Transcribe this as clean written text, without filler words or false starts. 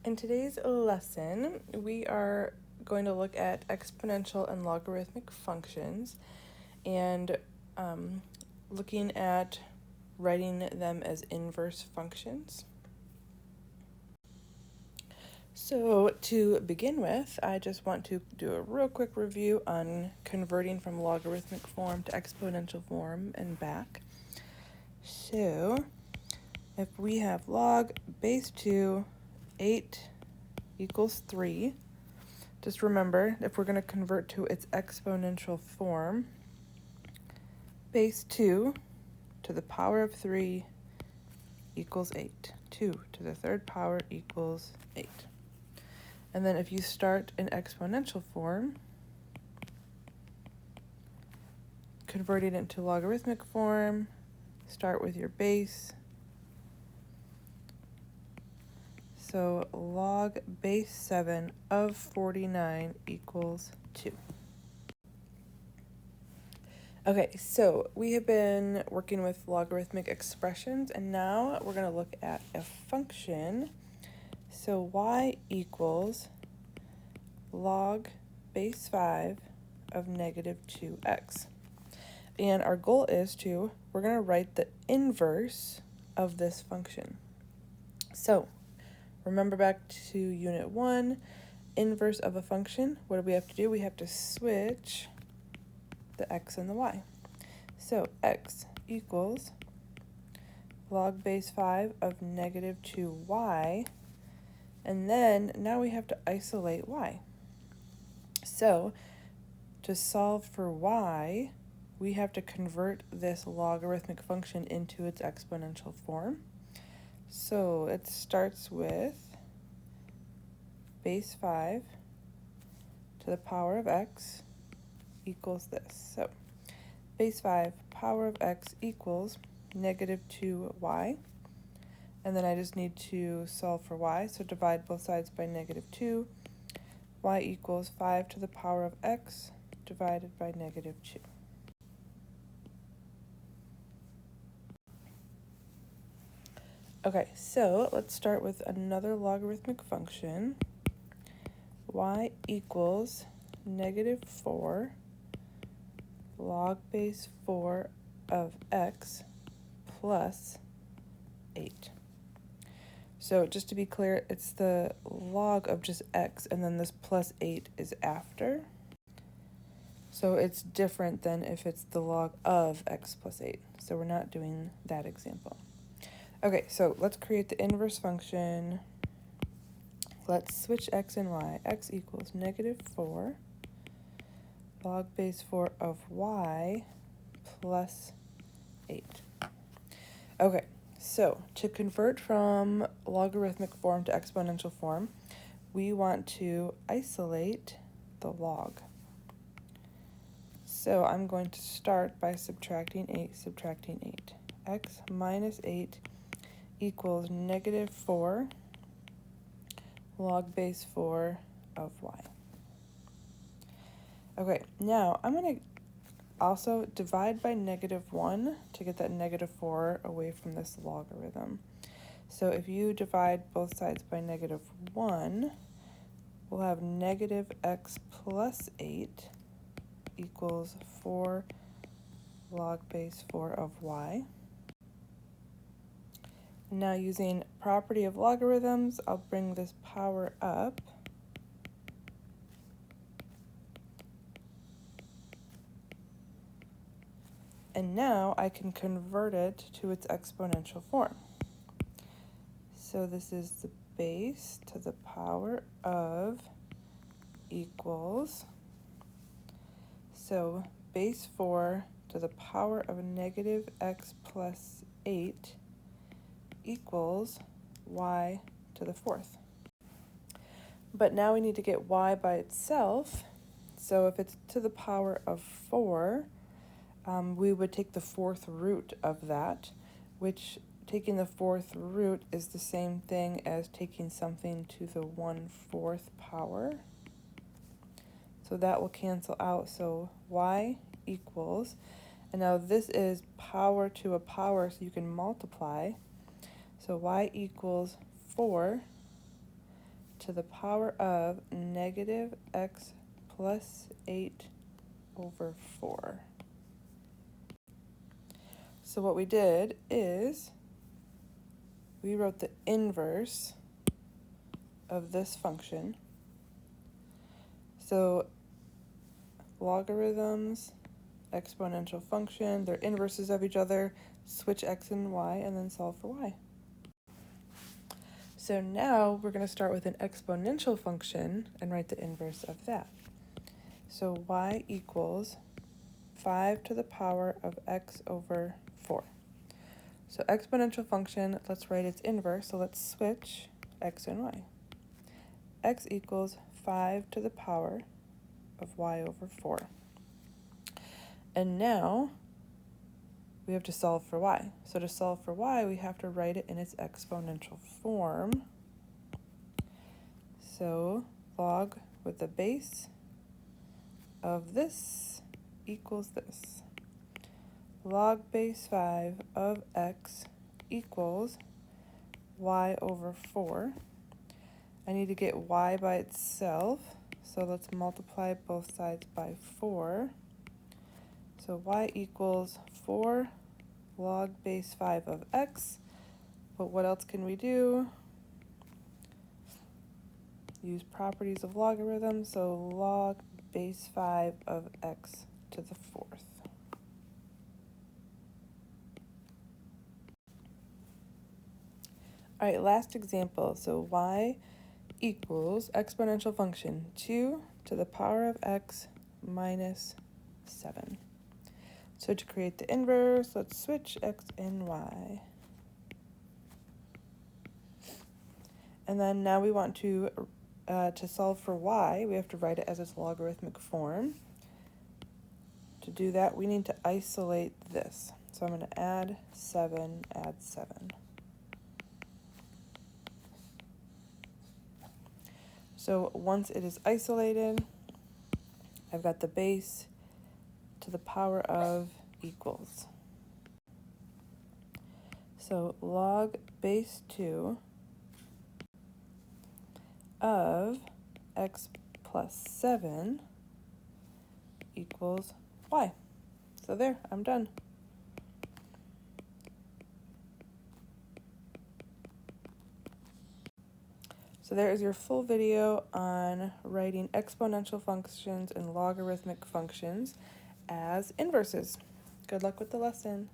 In today's lesson, we are going to look at exponential and logarithmic functions and looking at writing them as inverse functions. So to begin with, I just want to do a real quick review on converting from logarithmic form to exponential form and back. So if we have log base 2, 8 equals 3, just remember, if we're going to convert to its exponential form, base 2 to the power of 3 equals 8. 2 to the third power equals 8. And then if you start in exponential form, converting it to logarithmic form, start with your base. So log base 7 of 49 equals 2. Okay, so we have been working with logarithmic expressions, and now we're going to look at a function. So y equals log base 5 of negative 2x. And our goal is we're going to write the inverse of this function. So remember back to unit 1, inverse of a function. What do we have to do? We have to switch the x and the y. So x equals log base 5 of negative 2y. And then now we have to isolate y. So to solve for y, we have to convert this logarithmic function into its exponential form. So it starts with base 5 to the power of x equals this. So base 5 power of x equals negative 2y. And then I just need to solve for y. So divide both sides by negative 2. Y equals 5 to the power of x divided by negative 2. Okay, so let's start with another logarithmic function. Y equals negative 4 log base 4 of x plus 8. So just to be clear, it's the log of just x, and then this plus 8 is after. So it's different than if it's the log of x plus 8. So we're not doing that example. Okay, so let's create the inverse function. Let's switch x and y. X equals negative 4 log base 4 of y plus 8. Okay, so to convert from logarithmic form to exponential form, we want to isolate the log. So I'm going to start by subtracting 8, subtracting 8. X minus 8 equals negative 4 log base 4 of y. Okay, now I'm going to also divide by negative 1 to get that negative 4 away from this logarithm. So if you divide both sides by negative 1, we'll have negative x plus 8 equals 4 log base 4 of y. Now using property of logarithms, I'll bring this power up. And now I can convert it to its exponential form. So this is the base to the power of equals. So base 4 to the power of negative x plus 8 equals y to the 4th. But now we need to get y by itself. So if it's to the power of 4, we would take the 4th root of that, which taking the 4th root is the same thing as taking something to the 1/4 power. So that will cancel out. So y equals, and now this is power to a power, so you can multiply. So y equals 4 to the power of negative x plus 8/4. So what we did is we wrote the inverse of this function. So logarithms, exponential function, they're inverses of each other, switch x and y, and then solve for y. So now we're going to start with an exponential function and write the inverse of that. So y equals 5 to the power of x/4. So exponential function, let's write its inverse. So let's switch x and y. X equals 5 to the power of y/4. And now we have to solve for y. So to solve for y, we have to write it in its exponential form. So log with the base of this equals this. Log base 5 of x equals y/4. I need to get y by itself, so let's multiply both sides by 4. So y equals 4 log base 5 of x. But what else can we do? Use properties of logarithms, so log base 5 of x to the 4th. All right, last example. So y equals exponential function 2 to the power of x minus 7. So to create the inverse, let's switch x and y. And then now we want to solve for y, we have to write it as its logarithmic form. To do that, we need to isolate this. So I'm going to add 7, add 7. So once it is isolated, I've got the base to the power of equals. So log base 2 of x plus 7 equals y. So there, I'm done. So there is your full video on writing exponential functions and logarithmic functions as inverses. Good luck with the lesson.